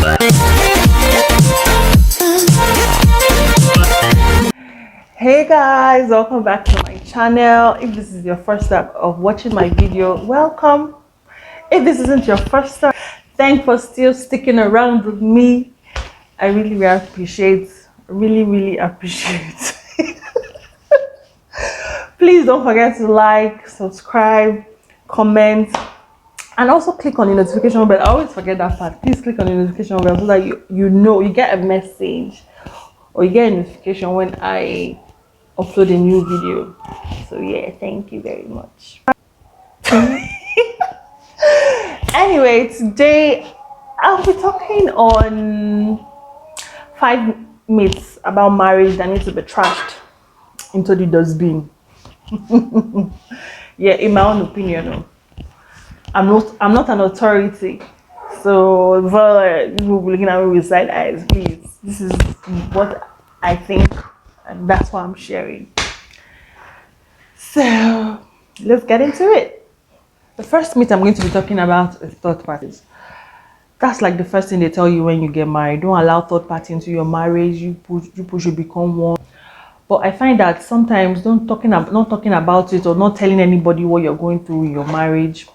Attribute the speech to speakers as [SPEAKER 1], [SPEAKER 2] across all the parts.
[SPEAKER 1] Hey guys, welcome back to my channel. If this is your first time of watching my video, welcome. If this isn't your first time, thanks for still sticking around with me. I really appreciate, really appreciate. Please don't forget to like, subscribe, comment, and also click on the notification bell. I always forget that part. Please click on the notification bell so that you get a message or you get a notification when I upload a new video. So yeah, thank you very much. Anyway, today I'll be talking on 5 myths about marriage that need to be trashed into the dustbin. Yeah, in my own opinion, I'm not an authority, so people will be looking at me with side eyes. Please, this is what I think, and that's what I'm sharing. So let's get into it. The first myth I'm going to be talking about is third parties. That's like the first thing they tell you when you get married. Don't allow third party into your marriage. You push you become one. But I find that sometimes not talking about it or not telling anybody what you're going through in your marriage,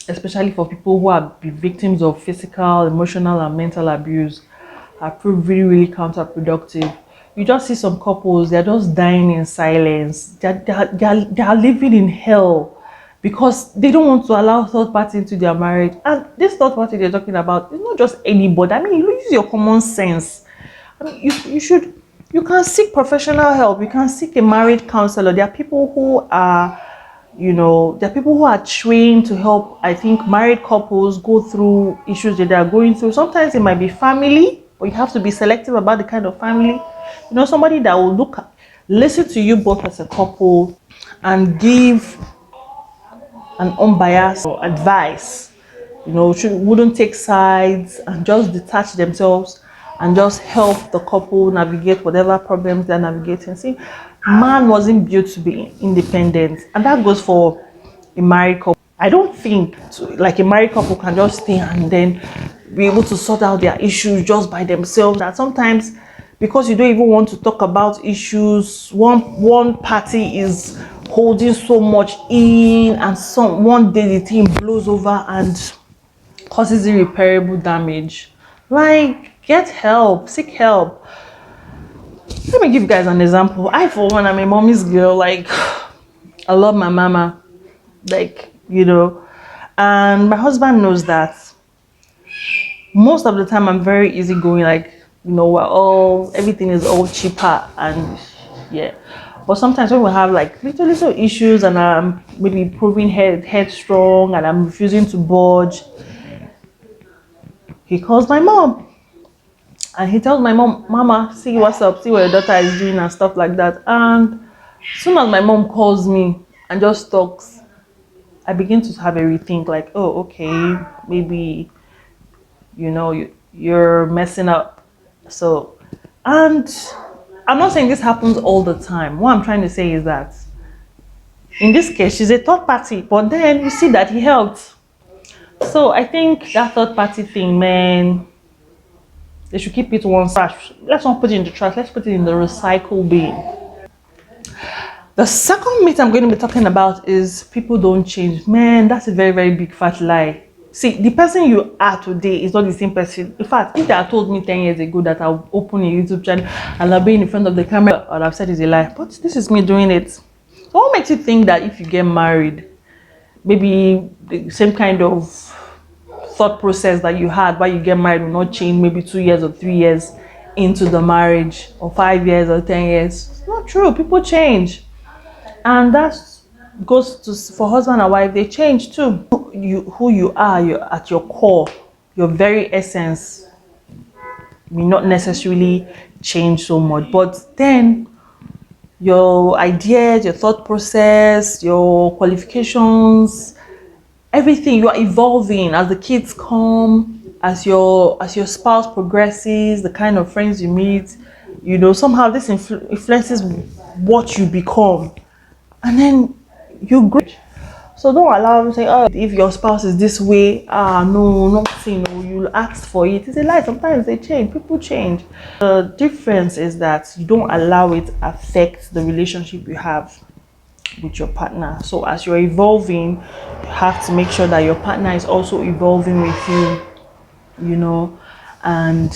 [SPEAKER 1] especially for people who are victims of physical, emotional, and mental abuse, are proved really counterproductive. You just see some couples, they're just dying in silence. They're living in hell because they don't want to allow third party into their marriage. And this third party they're talking about is not just anybody. I mean, you use your common sense. I mean, you can seek professional help. You can seek a marriage counselor. There are people who are, there are people who are trained to help, I think, married couples go through issues that they are going through. Sometimes it might be family, but you have to be selective about the kind of family. Somebody that will listen to you both as a couple and give an unbiased advice. Wouldn't take sides and just detach themselves and just help the couple navigate whatever problems they're navigating. See, man wasn't built to be independent, and that goes for a married couple. I don't think like a married couple can just stay and then be able to sort out their issues just by themselves. That sometimes, because you don't even want to talk about issues, one party is holding so much in, and one day the thing blows over and causes irreparable damage. Like, get help, seek help. Let me give you guys an example. I, for one, I'm a mommy's girl. Like, I love my mama, and my husband knows that. Most of the time I'm very easygoing, everything is all cheaper, and yeah. But sometimes when we have like little issues and I'm maybe proving headstrong and I'm refusing to budge, he calls my mom and he tells my mom, "Mama, see what's up, see what your daughter is doing," and stuff like that. And as soon as my mom calls me and just talks, I begin to have a rethink, like, oh, okay, maybe you're messing up. So, and I'm not saying this happens all the time. What I'm trying to say is that in this case, she's a third party, but then you see that he helped. So I think that third party thing, man, they should keep it one trash. Let's not put it in the trash. Let's put it in the recycle bin. The second myth I'm going to be talking about is people don't change. Man, that's a very big fat lie. See, the person you are today is not the same person. In fact, if they had told me 10 years ago that I'll open a YouTube channel and I'll be in front of the camera, I'd have said it's a lie. But this is me doing it. So what makes you think that if you get married, maybe the same kind of thought process that you had while you get married will not change maybe 2 years or 3 years into the marriage, or 5 years or 10 years? It's not true. People change. And that goes for husband and wife. They change too. Who you are, you're at your core, your very essence may not necessarily change so much, but then your ideas, your thought process, your qualifications, everything, you are evolving as the kids come, as your spouse progresses, the kind of friends you meet, somehow this influences what you become, and then you grow. So don't allow them to say, oh, if your spouse is this way, no, nothing, no, you'll ask for it. It's a lie. Sometimes they change, people change. The difference is that you don't allow it affect the relationship you have with your partner. So as you're evolving, you have to make sure that your partner is also evolving with you, and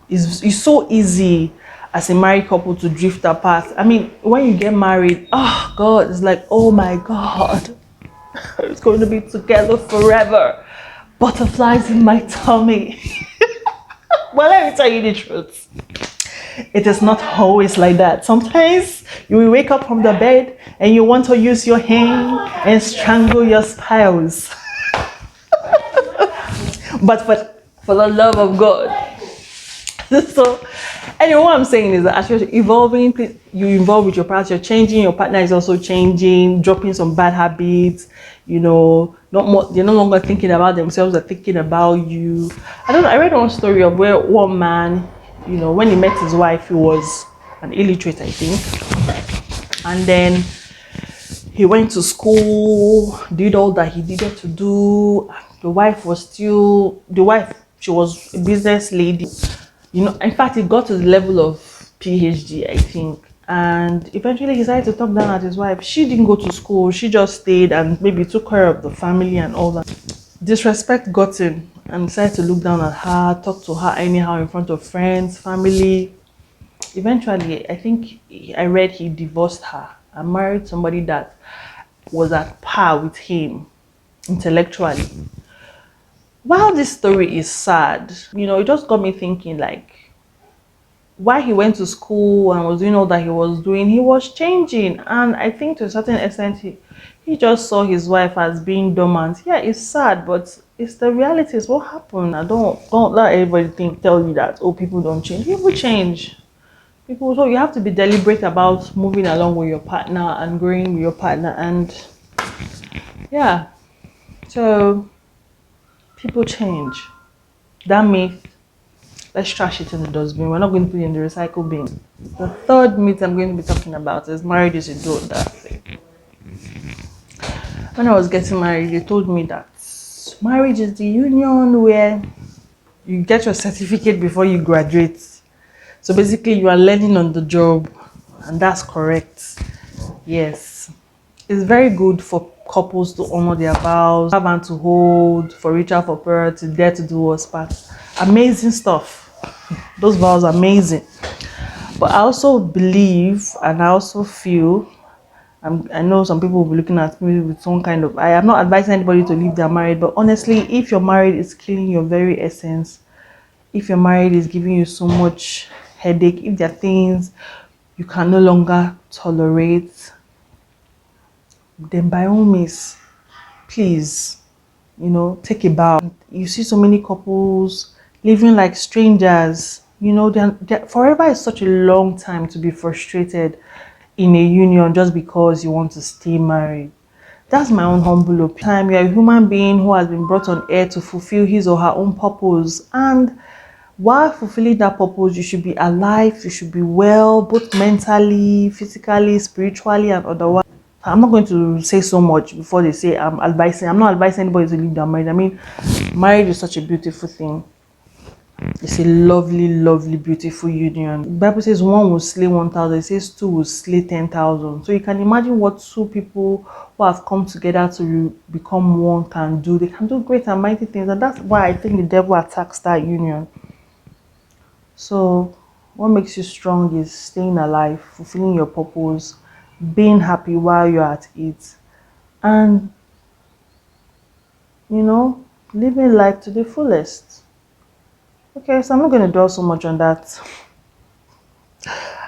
[SPEAKER 1] it's so easy as a married couple to drift apart. I mean, when you get married, oh God, it's like, oh my God, it's going to be together forever. Butterflies in my tummy. Well, let me tell you the truth. It is not always like that. Sometimes you will wake up from the bed and you want to use your hand and strangle your spouse. But for the love of God. So anyway, what I'm saying is that as you're evolving, you evolve with your partner, you're changing, your partner is also changing, dropping some bad habits, not more, they're no longer thinking about themselves, they're thinking about you. I read one story of where one man, when he met his wife, he was an illiterate, I think. And then he went to school, did all that he needed to do. She was a business lady. In fact, he got to the level of PhD, I think. And eventually he decided to talk down at his wife. She didn't go to school. She just stayed and maybe took care of the family and all that. Disrespect got in and decided to look down at her, talk to her anyhow in front of friends, family. Eventually, I think I read he divorced her and married somebody that was at par with him intellectually. While this story is sad, it just got me thinking, like, while he went to school and was doing all that he was doing, he was changing. And I think to a certain extent, he just saw his wife as being dormant. Yeah, it's sad, but it's the reality. It's what happened. I don't let everybody tell you that, oh, people don't change. People change. So you have to be deliberate about moving along with your partner and growing with your partner. And yeah, so people change. That myth, let's trash it in the dustbin. We're not going to put it in the recycle bin. The third myth I'm going to be talking about is marriage is a do or die thing. When I was getting married, they told me that marriage is the union where you get your certificate before you graduate. So basically, you are learning on the job, and that's correct. Yes, it's very good for couples to honor their vows, have hand to hold, for reach out for prayer, to dare to do what's part. Amazing stuff. Those vows are amazing. But I also believe and I also feel, I know some people will be looking at me with some kind of, I am not advising anybody to leave their marriage, but honestly, if your marriage is killing your very essence, if your marriage is giving you so much headache, if there are things you can no longer tolerate, then by all means, please, take a bow. You see so many couples living like strangers. Forever is such a long time to be frustrated in a union just because you want to stay married. That's my own humble opinion. You're a human being who has been brought on earth to fulfill his or her own purpose, and while fulfilling that purpose, you should be alive, you should be well, both mentally, physically, spiritually, and otherwise. I'm not going to say so much before they say I'm not advising anybody to leave their marriage. I mean, marriage is such a beautiful thing. It's a lovely, lovely, beautiful union. The Bible says one will slay 1,000. It says two will slay 10,000. So you can imagine what two people who have come together to become one can do. They can do great and mighty things, and that's why I think the devil attacks that union. So what makes you strong is staying alive, fulfilling your purpose, being happy while you're at it, and living life to the fullest. Okay, so I'm not going to dwell so much on that.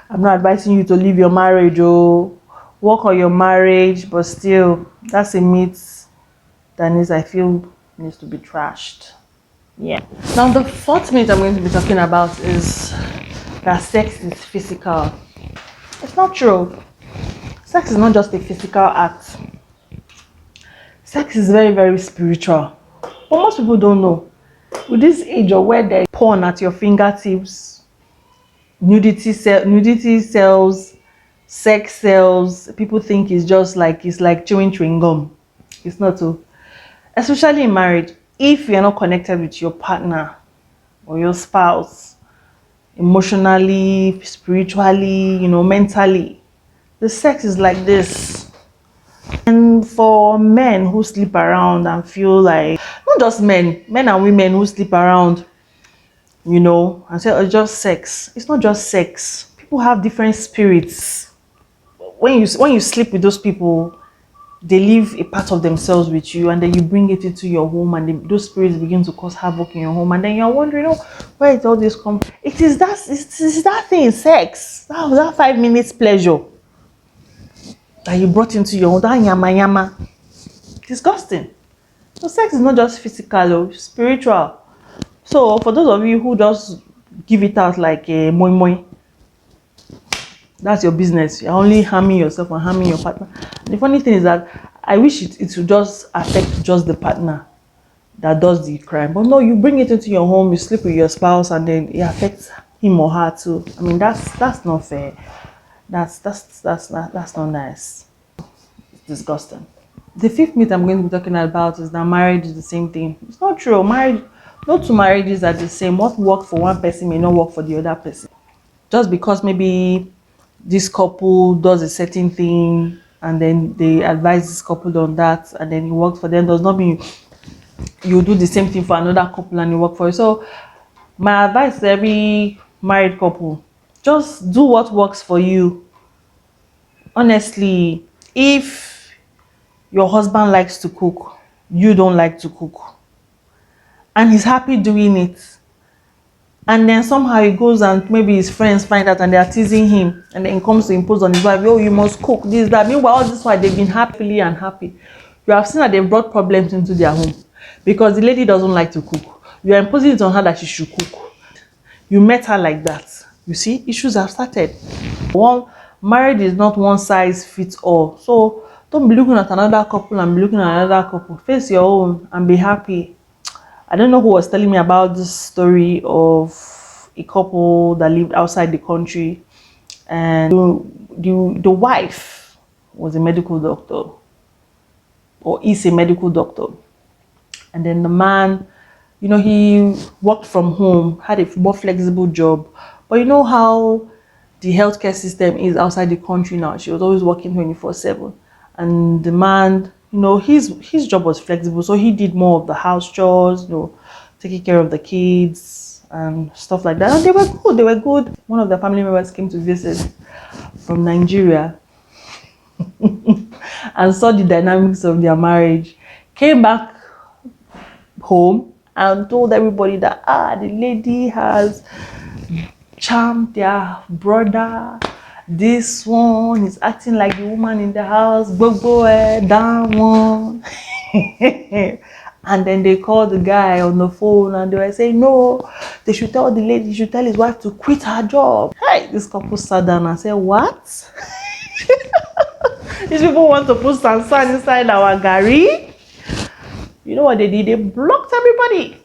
[SPEAKER 1] I'm not advising you to leave your marriage or work on your marriage, but still, that's a myth that I feel needs to be trashed. Yeah. Now the fourth myth I'm going to be talking about is that sex is physical. It's not true. Sex is not just a physical act. Sex is very, very spiritual. But most people don't know. With this age of where there's porn at your fingertips, nudity sells, sex sells, people think it's like chewing chewing gum. It's not so. Especially in marriage, if you're not connected with your partner or your spouse, emotionally, spiritually, mentally, the sex is like this. And for men who sleep around and feel like, not just men and women who sleep around, and say, oh, just sex. It's not just sex. People have different spirits. When you sleep with those people, they leave a part of themselves with you, and then you bring it into your home, and those spirits begin to cause havoc in your home, and then you're wondering, where did all this come? It is that thing, sex. That 5 minutes pleasure that you brought into your home, that yama yama. Disgusting. So sex is not just physical, spiritual. So for those of you who just give it out like a moi moi, that's your business. You're only harming yourself and harming your partner. The funny thing is that I wish it would just affect just the partner that does the crime. But no, you bring it into your home, you sleep with your spouse, and then it affects him or her too. I mean, that's not fair. That's not nice. It's disgusting. The fifth myth I'm going to be talking about is that marriage is the same thing. It's not true. Marriage, no two marriages are the same. What works for one person may not work for the other person. Just because maybe this couple does a certain thing and then they advise this couple on that and then it works for them, does not mean you do the same thing for another couple and it work for you. So my advice to every married couple, just do what works for you. Honestly, if your husband likes to cook, you don't like to cook, and he's happy doing it, and then somehow he goes and maybe his friends find out and they are teasing him, and then he comes to impose on his wife, oh, you must cook this, that. Meanwhile, all this while they've been happily and happy. You have seen that they've brought problems into their home because the lady doesn't like to cook. You are imposing it on her that she should cook. You met her like that. You see, issues have started. One marriage is not one size fits all. So don't be looking at another couple and be looking at another couple. Face your own and be happy. I don't know who was telling me about this story of a couple that lived outside the country, and the wife was a medical doctor, or is a medical doctor, and then the man, he worked from home, had a more flexible job, but you know how the healthcare system is outside the country now. She was always working 24/7, and the man, his job was flexible, so he did more of the house chores, taking care of the kids and stuff like that. And they were good. They were good. One of the family members came to visit from Nigeria and saw the dynamics of their marriage. Came back home and told everybody that the lady has charmed their brother. This one is acting like the woman in the house. Gbogbo that one. And then they called the guy on the phone and they were saying, no, they should tell the lady, should tell his wife to quit her job. Hey, this couple sat down and said, what? These people want to put sand inside our gari. You know what they did? They blocked everybody.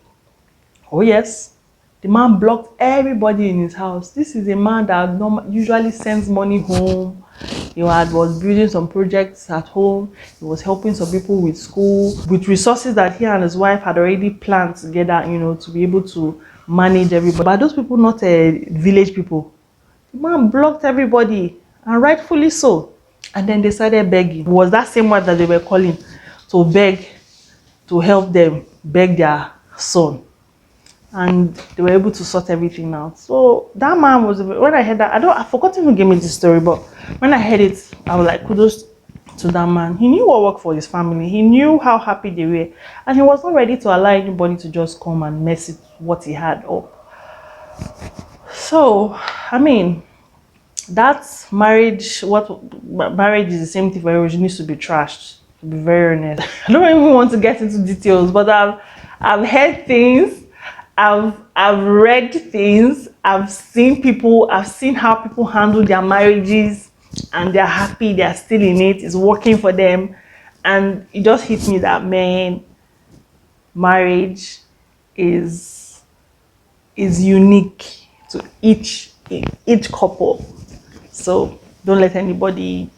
[SPEAKER 1] Oh yes, the man blocked everybody in his house. This is a man that usually sends money home. He was building some projects at home. He was helping some people with school, with resources that he and his wife had already planned together, to be able to manage everybody. But those people, not village people. The man blocked everybody, and rightfully so. And then they started begging. It was that same word that they were calling to beg, to help them beg their son. And they were able to sort everything out. So that man was, when I heard that, I forgot who gave me this story, but when I heard it, I was like, kudos to that man. He knew what worked for his family. He knew how happy they were, and he was not ready to allow anybody to just come and mess it what he had up. So I mean, that's marriage. Marriage is the same thing for everyone. It needs to be trashed, to be very honest. I don't even want to get into details, but I've heard things, I've read things, I've seen how people handle their marriages, and they're happy, they're still in it, it's working for them. And it just hit me that, man, marriage is unique to each couple. So don't let anybody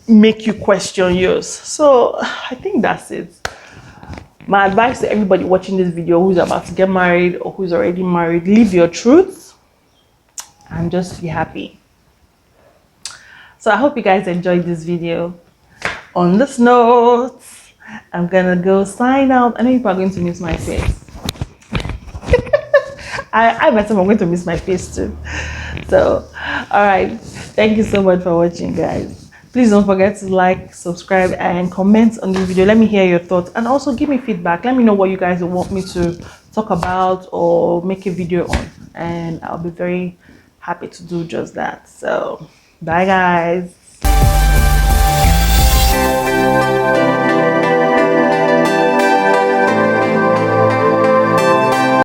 [SPEAKER 1] make you question yours. So I think that's it. My advice to everybody watching this video who's about to get married or who's already married: live your truth and just be happy. So I hope you guys enjoyed this video. On this note, I'm gonna go sign out. I know people are going to miss my face. I myself am going to miss my face too. So, all right. Thank you so much for watching, guys. Please don't forget to like, subscribe, and comment on this video. Let me hear your thoughts, and also give me feedback. Let me know what you guys want me to talk about or make a video on, and I'll be very happy to do just that. So, bye, guys.